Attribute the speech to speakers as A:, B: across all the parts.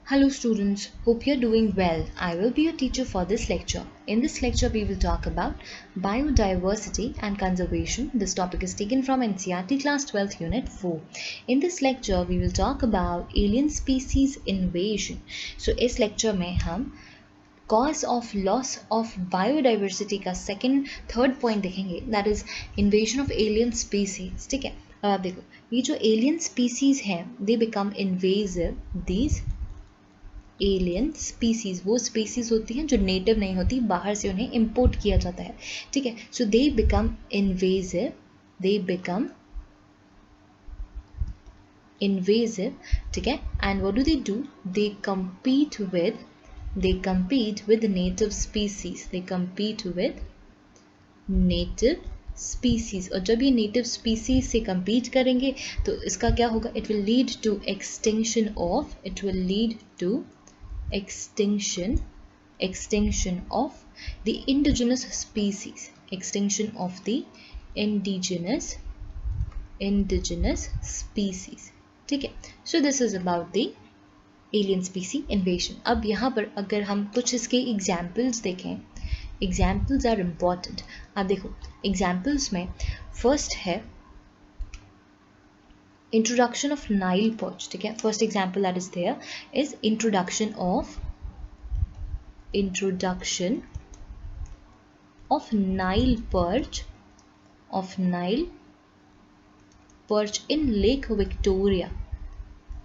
A: Hello students, hope you're doing well. I will be your teacher for this lecture. In this lecture, we will talk about biodiversity and conservation. This topic is taken from NCERT Class 12 Unit 4. In this lecture, we will talk about alien species invasion. So, इस lecture में हम cause of loss of biodiversity का third point देखेंगे. That is invasion of alien species. ठीक है? अब आप देखो, ये जो alien species हैं, they become invasive. These alien species वो स्पीसीज होती हैं जो नेटिव नहीं होती, बाहर से उन्हें इंपोर्ट किया जाता है. ठीक है, सो दे बिकम इन्वेजिव, ठीक है. And what do they do? They compete with native species. और जब ये नेटिव स्पीसीज से compete करेंगे तो इसका क्या होगा? It will lead to extinction of the indigenous species. ठीक है. So this is about the alien species invasion. अब यहाँ पर अगर हम कुछ इसके examples देखें, examples are important. आप देखो examples में first है introduction of Nile perch. ठीक है, first example that is there is introduction of Nile perch in Lake Victoria,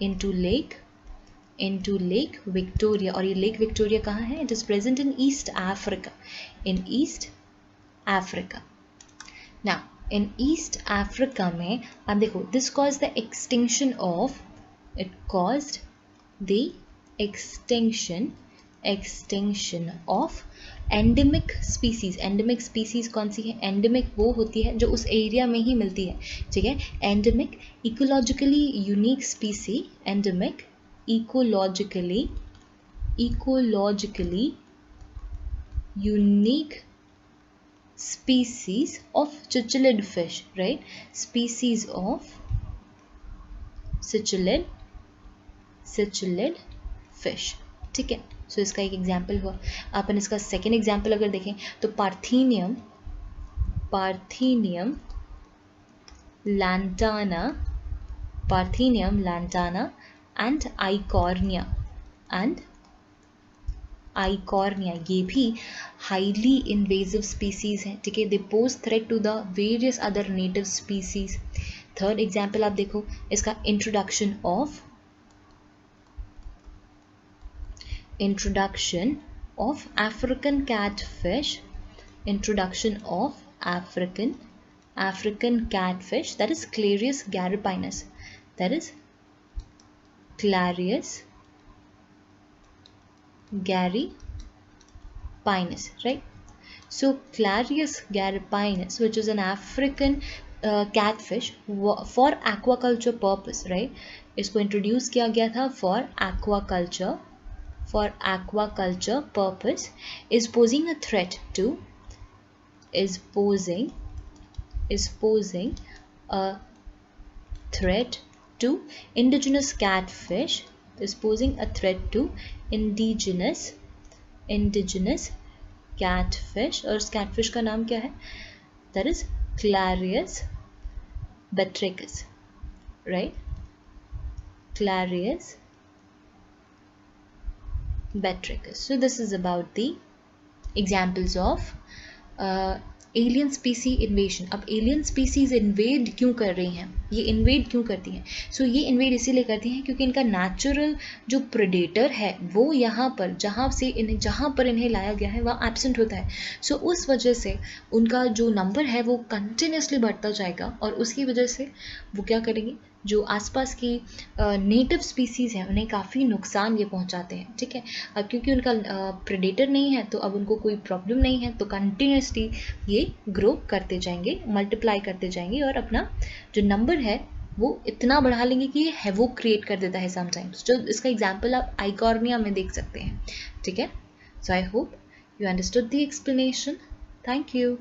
A: into Lake Victoria. और ये Lake Victoria कहाँ है? It is present in East Africa. Now in East Africa में आप देखो, this caused the extinction of endemic species. Endemic species कौन सी है? Endemic वो होती है जो उस एरिया में ही मिलती है. ठीक है, endemic ecologically unique species, endemic ecologically unique species of cichlid fish, right? Species of cichlid fish. ठीक है, सो इसका एक एग्जाम्पल हुआ. अपन इसका सेकेंड एग्जाम्पल अगर देखें तो पार्थेनियम lantana and Eichhornia, ये भी हाईली इन्वेजिव स्पीसीज हैं. ठीक है, they pose threat to the various other native species. Third example आप देखो इसका introduction of African catfish, African catfish, that is Clarius garipinus, right? So Clarius garipinus, which is an African catfish for aquaculture purpose, right? इसको introduce किया गया था for aquaculture purpose, is posing a threat to indigenous catfish, is posing a threat to indigenous catfish. और इस catfish का नाम क्या है? That is Clarius batrachus, right? Clarius batrachus. So this is about the examples of alien स्पीसी इन्वेशन. अब alien species invade क्यों कर रही हैं? ये इन्वेड क्यों करती हैं? सो ये इन्वेड इसीलिए करती हैं क्योंकि इनका नेचुरल जो प्रेडेटर है वो यहाँ पर जहाँ पर इन्हें लाया गया है वहाँ एब्सेंट होता है. सो उस वजह से उनका जो नंबर है वो कंटिन्यूसली बढ़ता जाएगा और उसकी वजह से वो क्या करेंगे? जो आसपास की नेटिव स्पीसीज़ हैं उन्हें काफ़ी नुकसान ये पहुंचाते हैं. ठीक है, अब क्योंकि उनका प्रेडेटर नहीं है तो अब उनको कोई प्रॉब्लम नहीं है, तो कंटिन्यूसली ये ग्रो करते जाएंगे, मल्टीप्लाई करते जाएंगे और अपना जो नंबर है वो इतना बढ़ा लेंगे कि ये हैवोक क्रिएट कर देता है समटाइम्स. जो इसका एग्जाम्पल आप आइकॉर्निया में देख सकते हैं. ठीक है, so I hope you understood the explanation. Thank you.